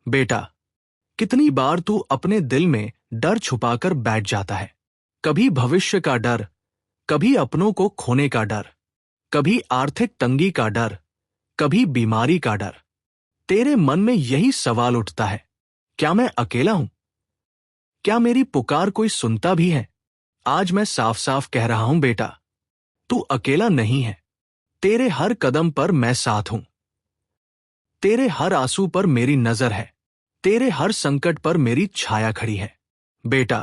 बेटा, कितनी बार तू अपने दिल में डर छुपाकर बैठ जाता है। कभी भविष्य का डर, कभी अपनों को खोने का डर, कभी आर्थिक तंगी का डर, कभी बीमारी का डर। तेरे मन में यही सवाल उठता है, क्या मैं अकेला हूं? क्या मेरी पुकार कोई सुनता भी है? आज मैं साफ साफ कह रहा हूं बेटा, तू अकेला नहीं है। तेरे हर कदम पर मैं साथ हूं। तेरे हर आंसू पर मेरी नजर है। तेरे हर संकट पर मेरी छाया खड़ी है। बेटा,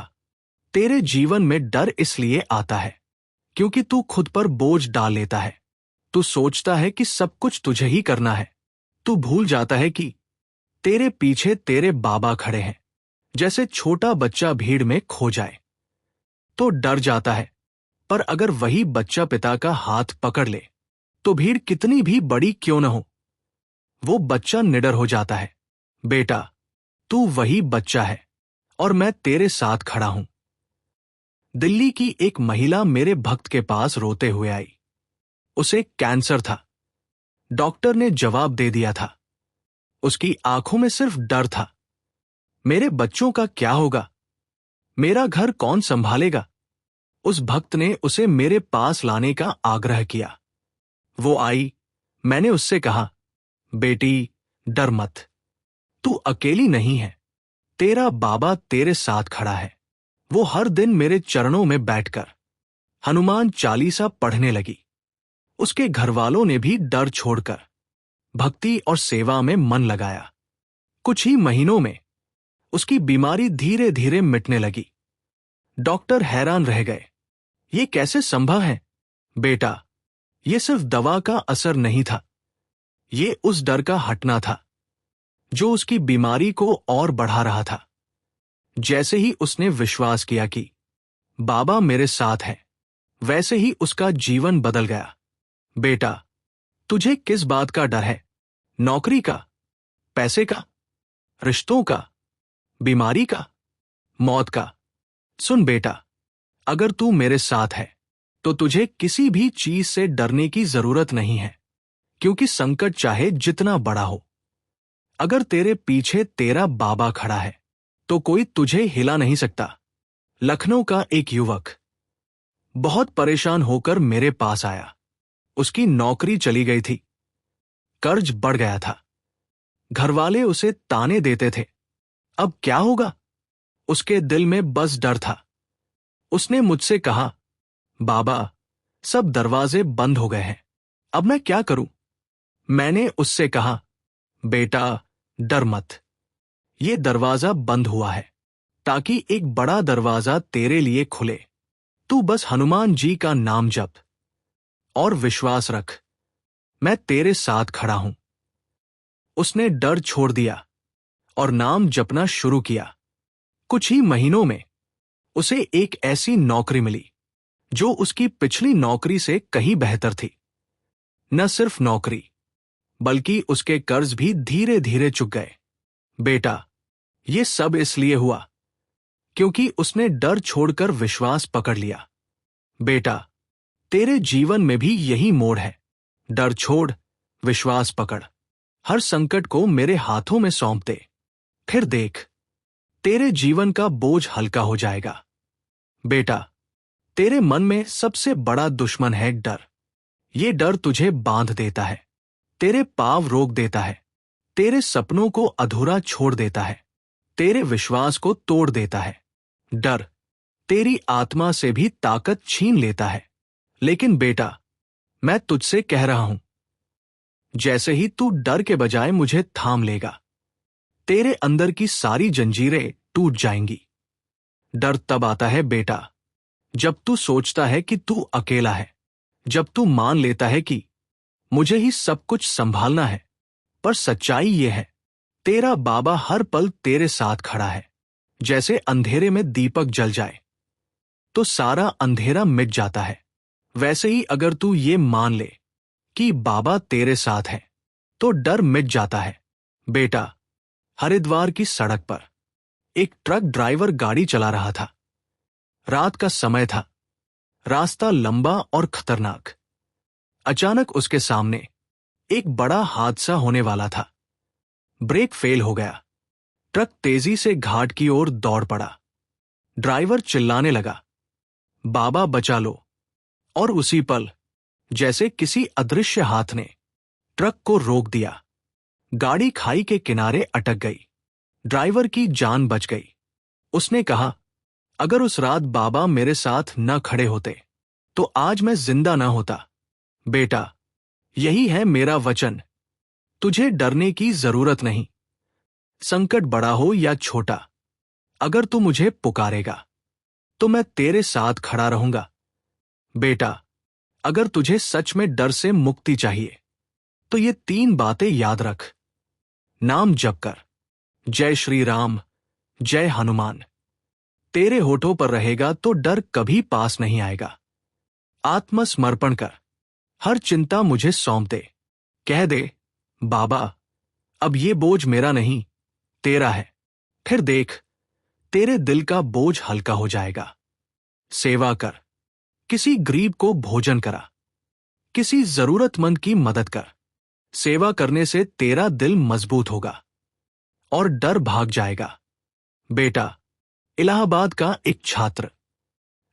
तेरे जीवन में डर इसलिए आता है क्योंकि तू खुद पर बोझ डाल लेता है। तू सोचता है कि सब कुछ तुझे ही करना है। तू भूल जाता है कि तेरे पीछे तेरे बाबा खड़े हैं। जैसे छोटा बच्चा भीड़ में खो जाए तो डर जाता है, पर अगर वही बच्चा पिता का हाथ पकड़ ले तो भीड़ कितनी भी बड़ी क्यों न हो, वो बच्चा निडर हो जाता है। बेटा, तू वही बच्चा है और मैं तेरे साथ खड़ा हूं। दिल्ली की एक महिला मेरे भक्त के पास रोते हुए आई। उसे कैंसर था। डॉक्टर ने जवाब दे दिया था। उसकी आंखों में सिर्फ डर था। मेरे बच्चों का क्या होगा? मेरा घर कौन संभालेगा? उस भक्त ने उसे मेरे पास लाने का आग्रह किया। वो आई। मैंने उससे कहा, बेटी, डर मत। तू अकेली नहीं है। तेरा बाबा तेरे साथ खड़ा है। वो हर दिन मेरे चरणों में बैठकर हनुमान चालीसा पढ़ने लगी। उसके घरवालों ने भी डर छोड़कर भक्ति और सेवा में मन लगाया। कुछ ही महीनों में उसकी बीमारी धीरे धीरे मिटने लगी। डॉक्टर हैरान रह गए, ये कैसे संभव है? बेटा, ये सिर्फ दवा का असर नहीं था, ये उस डर का हटना था जो उसकी बीमारी को और बढ़ा रहा था। जैसे ही उसने विश्वास किया कि बाबा मेरे साथ हैं, वैसे ही उसका जीवन बदल गया। बेटा, तुझे किस बात का डर है? नौकरी का, पैसे का, रिश्तों का, बीमारी का, मौत का? सुन बेटा, अगर तू मेरे साथ है तो तुझे किसी भी चीज से डरने की जरूरत नहीं है, क्योंकि संकट चाहे जितना बड़ा हो, अगर तेरे पीछे तेरा बाबा खड़ा है तो कोई तुझे हिला नहीं सकता। लखनऊ का एक युवक बहुत परेशान होकर मेरे पास आया। उसकी नौकरी चली गई थी, कर्ज बढ़ गया था, घरवाले उसे ताने देते थे। अब क्या होगा? उसके दिल में बस डर था। उसने मुझसे कहा, बाबा, सब दरवाजे बंद हो गए हैं, अब मैं क्या करूं? मैंने उससे कहा, बेटा, डर मत। ये दरवाजा बंद हुआ है ताकि एक बड़ा दरवाजा तेरे लिए खुले। तू बस हनुमान जी का नाम जप और विश्वास रख, मैं तेरे साथ खड़ा हूं। उसने डर छोड़ दिया और नाम जपना शुरू किया। कुछ ही महीनों में उसे एक ऐसी नौकरी मिली जो उसकी पिछली नौकरी से कहीं बेहतर थी। न सिर्फ नौकरी, बल्कि उसके कर्ज भी धीरे धीरे चुक गए। बेटा, ये सब इसलिए हुआ क्योंकि उसने डर छोड़कर विश्वास पकड़ लिया। बेटा, तेरे जीवन में भी यही मोड़ है। डर छोड़, विश्वास पकड़, हर संकट को मेरे हाथों में सौंप दे, फिर देख, तेरे जीवन का बोझ हल्का हो जाएगा। बेटा, तेरे मन में सबसे बड़ा दुश्मन है डर। ये डर तुझे बांध देता है, तेरे पांव रोक देता है, तेरे सपनों को अधूरा छोड़ देता है, तेरे विश्वास को तोड़ देता है। डर तेरी आत्मा से भी ताकत छीन लेता है। लेकिन बेटा, मैं तुझसे कह रहा हूं, जैसे ही तू डर के बजाय मुझे थाम लेगा, तेरे अंदर की सारी जंजीरें टूट जाएंगी। डर तब आता है बेटा, जब तू सोचता है कि तू अकेला है, जब तू मान लेता है कि मुझे ही सब कुछ संभालना है। पर सच्चाई ये है, तेरा बाबा हर पल तेरे साथ खड़ा है। जैसे अंधेरे में दीपक जल जाए तो सारा अंधेरा मिट जाता है, वैसे ही अगर तू ये मान ले कि बाबा तेरे साथ है तो डर मिट जाता है। बेटा, हरिद्वार की सड़क पर एक ट्रक ड्राइवर गाड़ी चला रहा था। रात का समय था, रास्ता लंबा और खतरनाक। अचानक उसके सामने एक बड़ा हादसा होने वाला था। ब्रेक फेल हो गया, ट्रक तेजी से घाट की ओर दौड़ पड़ा। ड्राइवर चिल्लाने लगा, बाबा बचा लो। और उसी पल जैसे किसी अदृश्य हाथ ने ट्रक को रोक दिया, गाड़ी खाई के किनारे अटक गई। ड्राइवर की जान बच गई। उसने कहा, अगर उस रात बाबा मेरे साथ न खड़े होते तो आज मैं जिंदा ना होता। बेटा, यही है मेरा वचन, तुझे डरने की जरूरत नहीं। संकट बड़ा हो या छोटा, अगर तू मुझे पुकारेगा तो मैं तेरे साथ खड़ा रहूंगा। बेटा, अगर तुझे सच में डर से मुक्ति चाहिए तो ये 3 बातें याद रख। नाम जप कर, जय श्री राम, जय हनुमान। तेरे होठों पर रहेगा तो डर कभी पास नहीं आएगा। आत्मसमर्पण कर, हर चिंता मुझे सौंप दे। कह दे, बाबा, अब ये बोझ मेरा नहीं, तेरा है। फिर देख, तेरे दिल का बोझ हल्का हो जाएगा। सेवा कर, किसी गरीब को भोजन करा, किसी जरूरतमंद की मदद कर। सेवा करने से तेरा दिल मजबूत होगा और डर भाग जाएगा। बेटा, इलाहाबाद का एक छात्र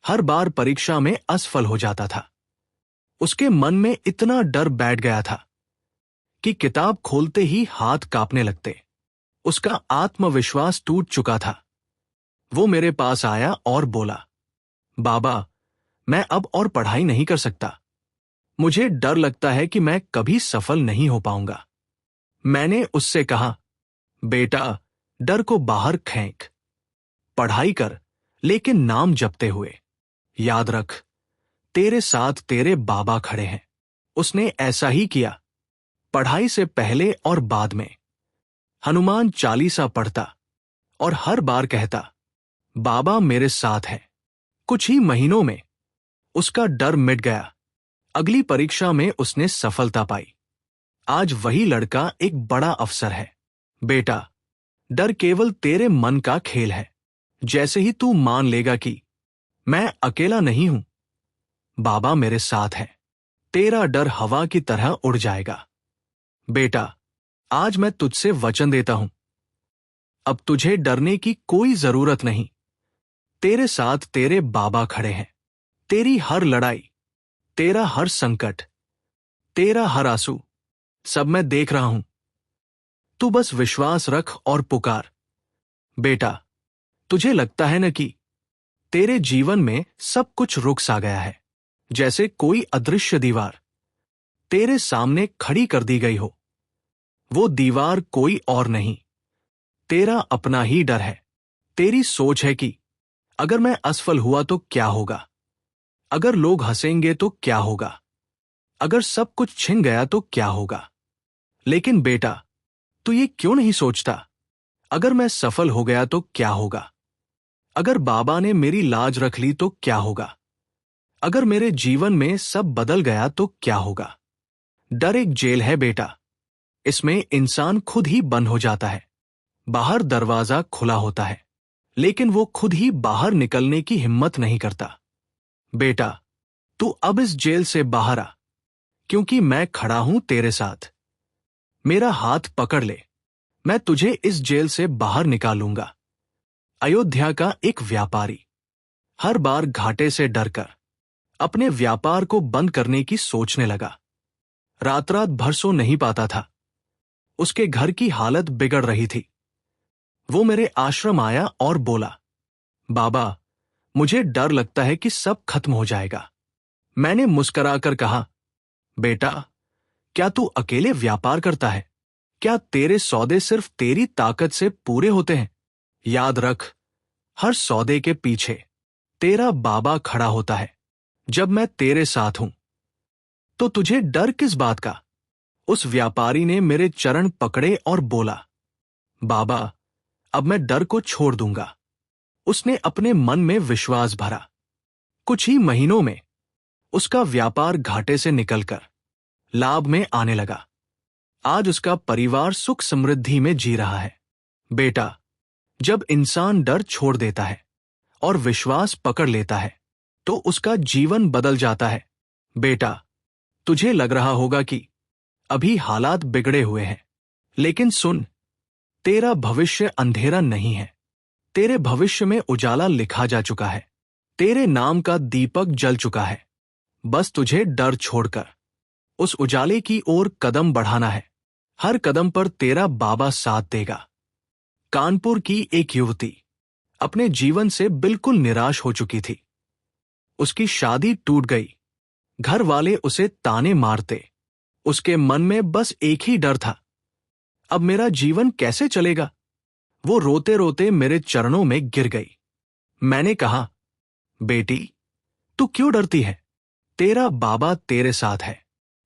हर बार परीक्षा में असफल हो जाता था। उसके मन में इतना डर बैठ गया था कि किताब खोलते ही हाथ कांपने लगते। उसका आत्मविश्वास टूट चुका था। वो मेरे पास आया और बोला, बाबा, मैं अब और पढ़ाई नहीं कर सकता। मुझे डर लगता है कि मैं कभी सफल नहीं हो पाऊंगा। मैंने उससे कहा, बेटा, डर को बाहर फेंक, पढ़ाई कर, लेकिन नाम जपते हुए। याद रख, तेरे साथ तेरे बाबा खड़े हैं। उसने ऐसा ही किया। पढ़ाई से पहले और बाद में हनुमान चालीसा पढ़ता और हर बार कहता, बाबा मेरे साथ है। कुछ ही महीनों में उसका डर मिट गया। अगली परीक्षा में उसने सफलता पाई। आज वही लड़का एक बड़ा अफसर है। बेटा, डर केवल तेरे मन का खेल है। जैसे ही तू मान लेगा कि मैं अकेला नहीं हूं, बाबा मेरे साथ है, तेरा डर हवा की तरह उड़ जाएगा। बेटा, आज मैं तुझसे वचन देता हूं, अब तुझे डरने की कोई जरूरत नहीं। तेरे साथ तेरे बाबा खड़े हैं। तेरी हर लड़ाई, तेरा हर संकट, तेरा हर आंसू, सब मैं देख रहा हूं। तू बस विश्वास रख और पुकार। बेटा, तुझे लगता है न कि तेरे जीवन में सब कुछ रुक सा गया है, जैसे कोई अदृश्य दीवार तेरे सामने खड़ी कर दी गई हो। वो दीवार कोई और नहीं, तेरा अपना ही डर है। तेरी सोच है कि अगर मैं असफल हुआ तो क्या होगा, अगर लोग हंसेंगे तो क्या होगा, अगर सब कुछ छिन गया तो क्या होगा। लेकिन बेटा, तू ये क्यों नहीं सोचता, अगर मैं सफल हो गया तो क्या होगा, अगर बाबा ने मेरी लाज रख ली तो क्या होगा, अगर मेरे जीवन में सब बदल गया तो क्या होगा। डर एक जेल है बेटा, इसमें इंसान खुद ही बंद हो जाता है। बाहर दरवाजा खुला होता है, लेकिन वो खुद ही बाहर निकलने की हिम्मत नहीं करता। बेटा, तू अब इस जेल से बाहर आ, क्योंकि मैं खड़ा हूं तेरे साथ। मेरा हाथ पकड़ ले, मैं तुझे इस जेल से बाहर निकालूंगा। अयोध्या का एक व्यापारी हर बार घाटे से डरकर अपने व्यापार को बंद करने की सोचने लगा। रात रात भर सो नहीं पाता था। उसके घर की हालत बिगड़ रही थी। वो मेरे आश्रम आया और बोला, बाबा, मुझे डर लगता है कि सब खत्म हो जाएगा। मैंने मुस्कुराकर कहा, बेटा, क्या तू अकेले व्यापार करता है? क्या तेरे सौदे सिर्फ तेरी ताकत से पूरे होते हैं? याद रख, हर सौदे के पीछे तेरा बाबा खड़ा होता है। जब मैं तेरे साथ हूं तो तुझे डर किस बात का? उस व्यापारी ने मेरे चरण पकड़े और बोला, बाबा, अब मैं डर को छोड़ दूंगा। उसने अपने मन में विश्वास भरा। कुछ ही महीनों में उसका व्यापार घाटे से निकलकर लाभ में आने लगा। आज उसका परिवार सुख समृद्धि में जी रहा है। बेटा, जब इंसान डर छोड़ देता है और विश्वास पकड़ लेता है तो उसका जीवन बदल जाता है। बेटा, तुझे लग रहा होगा कि अभी हालात बिगड़े हुए हैं, लेकिन सुन, तेरा भविष्य अंधेरा नहीं है। तेरे भविष्य में उजाला लिखा जा चुका है। तेरे नाम का दीपक जल चुका है। बस तुझे डर छोड़कर उस उजाले की ओर कदम बढ़ाना है। हर कदम पर तेरा बाबा साथ देगा। कानपुर की एक युवती अपने जीवन से बिल्कुल निराश हो चुकी थी। उसकी शादी टूट गई। घर वाले उसे ताने मारते। उसके मन में बस एक ही डर था, अब मेरा जीवन कैसे चलेगा। वो रोते रोते मेरे चरणों में गिर गई। मैंने कहा, बेटी, तू क्यों डरती है? तेरा बाबा तेरे साथ है।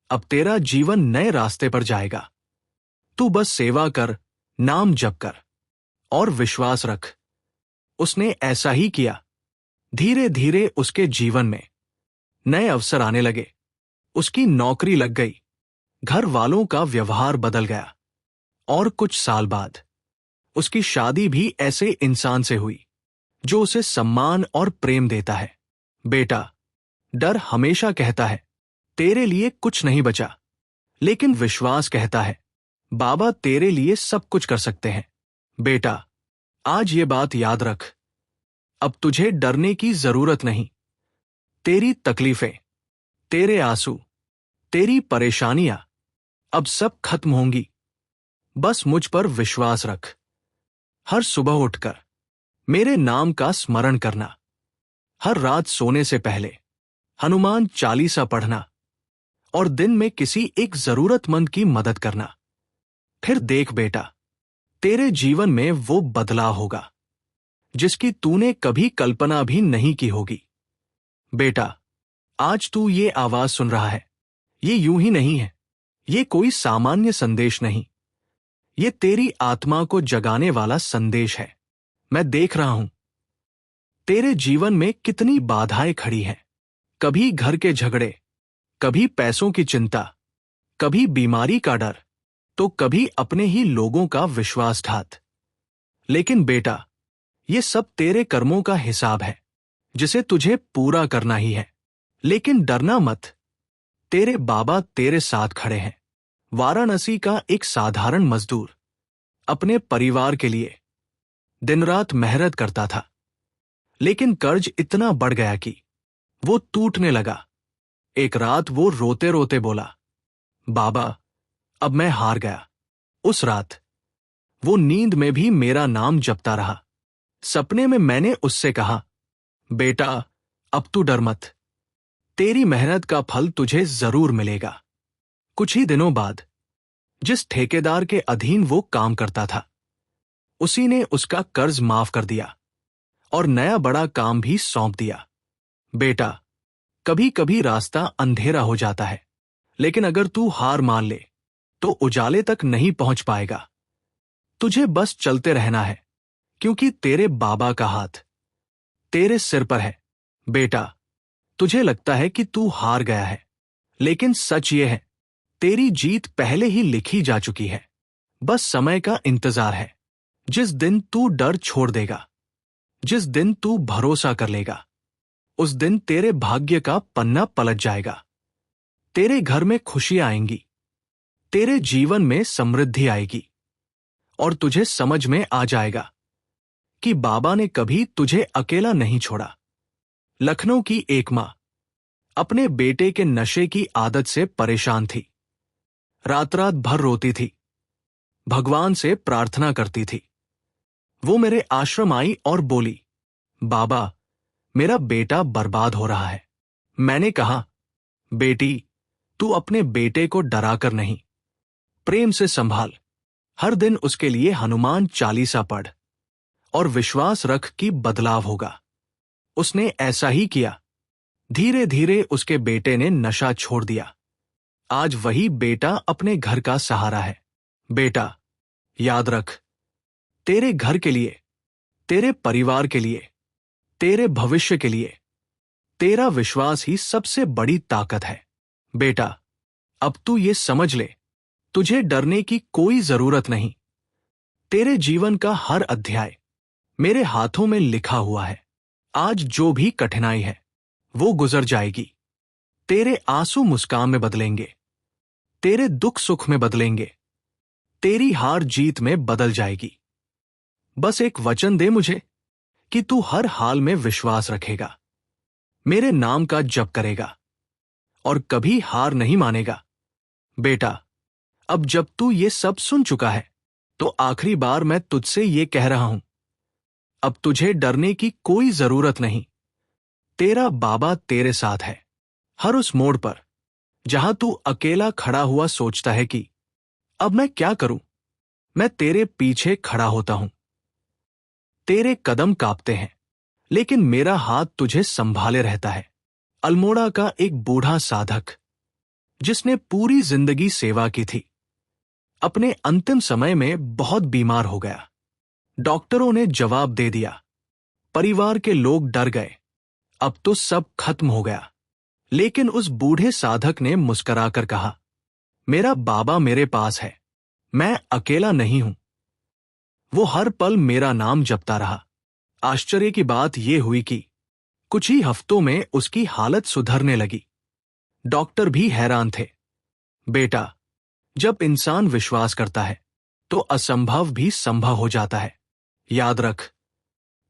अब तेरा जीवन नए रास्ते पर जाएगा। तू बस सेवा कर, नाम जप कर और विश्वास रख। उसने ऐसा ही किया। धीरे धीरे उसके जीवन में नए अवसर आने लगे। उसकी नौकरी लग गई। घर वालों का व्यवहार बदल गया और कुछ साल बाद उसकी शादी भी ऐसे इंसान से हुई जो उसे सम्मान और प्रेम देता है। बेटा, डर हमेशा कहता है तेरे लिए कुछ नहीं बचा, लेकिन विश्वास कहता है बाबा तेरे लिए सब कुछ कर सकते हैं। बेटा, आज ये बात याद रख, अब तुझे डरने की जरूरत नहीं। तेरी तकलीफें, तेरे आंसू, तेरी परेशानियां अब सब खत्म होंगी। बस मुझ पर विश्वास रख। हर सुबह उठकर मेरे नाम का स्मरण करना। हर रात सोने से पहले हनुमान चालीसा पढ़ना और दिन में किसी एक जरूरतमंद की मदद करना। फिर देख बेटा, तेरे जीवन में वो बदलाव होगा जिसकी तूने कभी कल्पना भी नहीं की होगी। बेटा, आज तू ये आवाज सुन रहा है, ये यूं ही नहीं है। ये कोई सामान्य संदेश नहीं, ये तेरी आत्मा को जगाने वाला संदेश है। मैं देख रहा हूं तेरे जीवन में कितनी बाधाएं खड़ी हैं। कभी घर के झगड़े, कभी पैसों की चिंता, कभी बीमारी का डर, तो कभी अपने ही लोगों का विश्वासघात। लेकिन बेटा, ये सब तेरे कर्मों का हिसाब है जिसे तुझे पूरा करना ही है। लेकिन डरना मत, तेरे बाबा तेरे साथ खड़े हैं। वाराणसी का एक साधारण मजदूर अपने परिवार के लिए दिन रात मेहनत करता था, लेकिन कर्ज इतना बढ़ गया कि वो टूटने लगा। एक रात वो रोते रोते बोला, बाबा, अब मैं हार गया। उस रात वो नींद में भी मेरा नाम जपता रहा। सपने में मैंने उससे कहा, बेटा, अब तू डर मत, तेरी मेहनत का फल तुझे जरूर मिलेगा। कुछ ही दिनों बाद जिस ठेकेदार के अधीन वो काम करता था, उसी ने उसका कर्ज माफ कर दिया और नया बड़ा काम भी सौंप दिया। बेटा, कभी कभी रास्ता अंधेरा हो जाता है, लेकिन अगर तू हार मान ले तो उजाले तक नहीं पहुंच पाएगा। तुझे बस चलते रहना है, क्योंकि तेरे बाबा का हाथ तेरे सिर पर है। बेटा, तुझे लगता है कि तू हार गया है, लेकिन सच ये है, तेरी जीत पहले ही लिखी जा चुकी है। बस समय का इंतजार है। जिस दिन तू डर छोड़ देगा, जिस दिन तू भरोसा कर लेगा, उस दिन तेरे भाग्य का पन्ना पलट जाएगा। तेरे घर में खुशियां आएंगी, तेरे जीवन में समृद्धि आएगी और तुझे समझ में आ जाएगा कि बाबा ने कभी तुझे अकेला नहीं छोड़ा। लखनऊ की एक मां अपने बेटे के नशे की आदत से परेशान थी। रात रात भर रोती थी, भगवान से प्रार्थना करती थी। वो मेरे आश्रम आई और बोली, बाबा, मेरा बेटा बर्बाद हो रहा है। मैंने कहा, बेटी, तू अपने बेटे को डराकर नहीं, प्रेम से संभाल। हर दिन उसके लिए हनुमान चालीसा पढ़ और विश्वास रख कि बदलाव होगा। उसने ऐसा ही किया। धीरे धीरे उसके बेटे ने नशा छोड़ दिया। आज वही बेटा अपने घर का सहारा है। बेटा, याद रख, तेरे घर के लिए, तेरे परिवार के लिए, तेरे भविष्य के लिए तेरा विश्वास ही सबसे बड़ी ताकत है। बेटा, अब तू ये समझ ले, तुझे डरने की कोई जरूरत नहीं। तेरे जीवन का हर अध्याय मेरे हाथों में लिखा हुआ है। आज जो भी कठिनाई है वो गुजर जाएगी। तेरे आंसू मुस्कान में बदलेंगे, तेरे दुख सुख में बदलेंगे, तेरी हार जीत में बदल जाएगी। बस एक वचन दे मुझे कि तू हर हाल में विश्वास रखेगा, मेरे नाम का जप करेगा और कभी हार नहीं मानेगा। बेटा, अब जब तू ये सब सुन चुका है तो आखिरी बार मैं तुझसे ये कह रहा हूं, अब तुझे डरने की कोई जरूरत नहीं। तेरा बाबा तेरे साथ है। हर उस मोड़ पर जहां तू अकेला खड़ा हुआ सोचता है कि अब मैं क्या करूं, मैं तेरे पीछे खड़ा होता हूं। तेरे कदम कांपते हैं, लेकिन मेरा हाथ तुझे संभाले रहता है। अल्मोड़ा का एक बूढ़ा साधक जिसने पूरी जिंदगी सेवा की थी, अपने अंतिम समय में बहुत बीमार हो गया। डॉक्टरों ने जवाब दे दिया, परिवार के लोग डर गए, अब तो सब खत्म हो गया। लेकिन उस बूढ़े साधक ने मुस्कुराकर कहा, मेरा बाबा मेरे पास है, मैं अकेला नहीं हूं। वो हर पल मेरा नाम जपता रहा। आश्चर्य की बात यह हुई कि कुछ ही हफ्तों में उसकी हालत सुधरने लगी। डॉक्टर भी हैरान थे। बेटा, जब इंसान विश्वास करता है तो असंभव भी संभव हो जाता है। याद रख,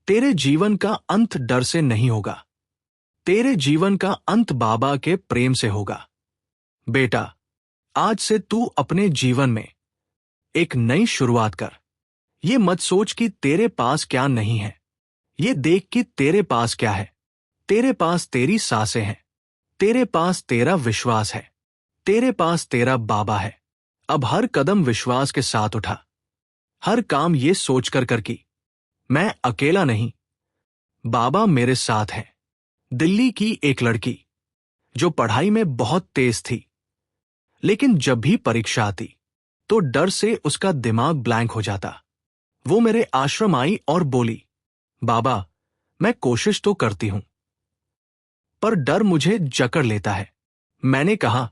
तेरे जीवन का अंत डर से नहीं होगा, तेरे जीवन का अंत बाबा के प्रेम से होगा। बेटा, आज से तू अपने जीवन में एक नई शुरुआत कर। ये मत सोच कि तेरे पास क्या नहीं है, ये देख कि तेरे पास क्या है। तेरे पास तेरी सांसें हैं, तेरे पास तेरा विश्वास है, तेरे पास तेरा बाबा है। अब हर कदम विश्वास के साथ उठा, हर काम ये सोचकर कर कि मैं अकेला नहीं, बाबा मेरे साथ है। दिल्ली की एक लड़की जो पढ़ाई में बहुत तेज थी, लेकिन जब भी परीक्षा आती तो डर से उसका दिमाग ब्लैंक हो जाता। वो मेरे आश्रम आई और बोली, बाबा, मैं कोशिश तो करती हूं पर डर मुझे जकड़ लेता है। मैंने कहा,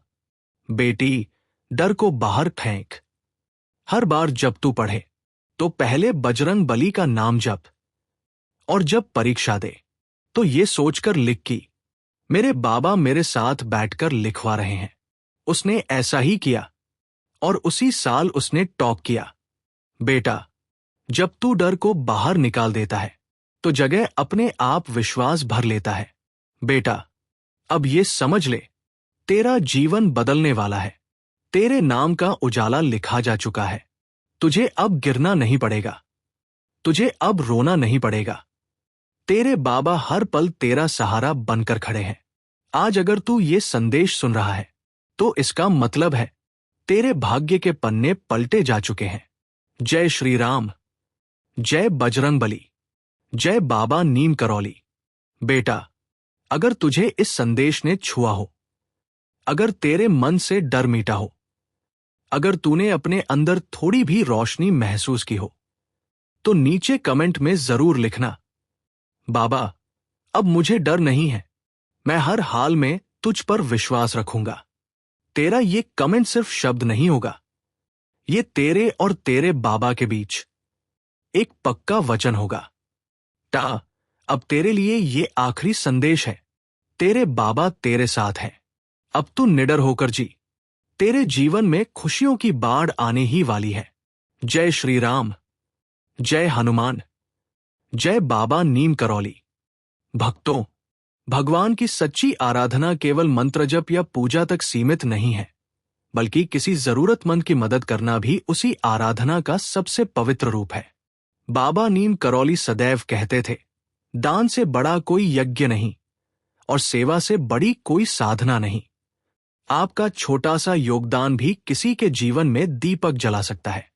बेटी, डर को बाहर फेंक। हर बार जब तू पढ़े तो पहले बजरंग बली का नाम जप, और जब परीक्षा दे तो ये सोचकर लिख कि मेरे बाबा मेरे साथ बैठकर लिखवा रहे हैं। उसने ऐसा ही किया और उसी साल उसने टॉप किया। बेटा, जब तू डर को बाहर निकाल देता है तो जगह अपने आप विश्वास भर लेता है। बेटा, अब ये समझ ले, तेरा जीवन बदलने वाला है। तेरे नाम का उजाला लिखा जा चुका है। तुझे अब गिरना नहीं पड़ेगा, तुझे अब रोना नहीं पड़ेगा। तेरे बाबा हर पल तेरा सहारा बनकर खड़े हैं। आज अगर तू ये संदेश सुन रहा है तो इसका मतलब है तेरे भाग्य के पन्ने पलटे जा चुके हैं। जय श्री राम, जय बजरंग बली, जय बाबा नीम करौली। बेटा, अगर तुझे इस संदेश ने छुआ हो, अगर तेरे मन से डर मिटा हो, अगर तूने अपने अंदर थोड़ी भी रोशनी महसूस की हो, तो नीचे कमेंट में जरूर लिखना, बाबा, अब मुझे डर नहीं है, मैं हर हाल में तुझ पर विश्वास रखूंगा। तेरा ये कमेंट सिर्फ शब्द नहीं होगा, ये तेरे और तेरे बाबा के बीच एक पक्का वचन होगा। अब तेरे लिए ये आखिरी संदेश है, तेरे बाबा तेरे साथ हैं। अब तू निडर होकर जी, तेरे जीवन में खुशियों की बाढ़ आने ही वाली है। जय श्री राम, जय हनुमान, जय बाबा नीम करौली। भक्तों, भगवान की सच्ची आराधना केवल मंत्र जप या पूजा तक सीमित नहीं है, बल्कि किसी जरूरतमंद की मदद करना भी उसी आराधना का सबसे पवित्र रूप है। बाबा नीम करौली सदैव कहते थे, दान से बड़ा कोई यज्ञ नहीं और सेवा से बड़ी कोई साधना नहीं। आपका छोटा सा योगदान भी किसी के जीवन में दीपक जला सकता है।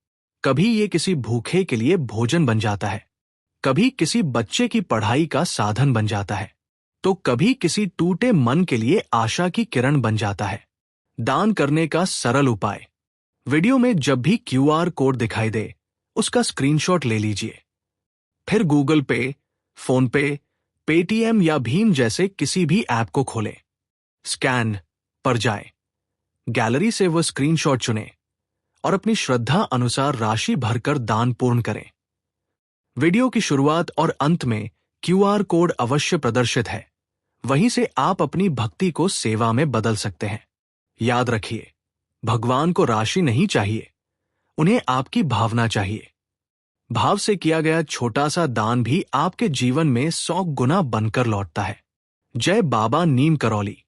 कभी ये किसी भूखे के लिए भोजन बन जाता है, कभी किसी बच्चे की पढ़ाई का साधन बन जाता है, तो कभी किसी टूटे मन के लिए आशा की किरण बन जाता है। दान करने का सरल उपाय, वीडियो में जब भी क्यूआर कोड दिखाई दे उसका स्क्रीनशॉट ले लीजिए। फिर गूगल पे, फोन पे, पेटीएम या भीम जैसे किसी भी ऐप को खोलें, स्कैन पर जाएं, गैलरी से वो स्क्रीनशॉट चुनें और अपनी श्रद्धा अनुसार राशि भरकर दान पूर्ण करें। वीडियो की शुरुआत और अंत में क्यूआर कोड अवश्य प्रदर्शित है, वहीं से आप अपनी भक्ति को सेवा में बदल सकते हैं। याद रखिए, भगवान को राशि नहीं चाहिए, उन्हें आपकी भावना चाहिए। भाव से किया गया छोटा सा दान भी आपके जीवन में 100 गुना बनकर लौटता है। जय बाबा नीम करौली।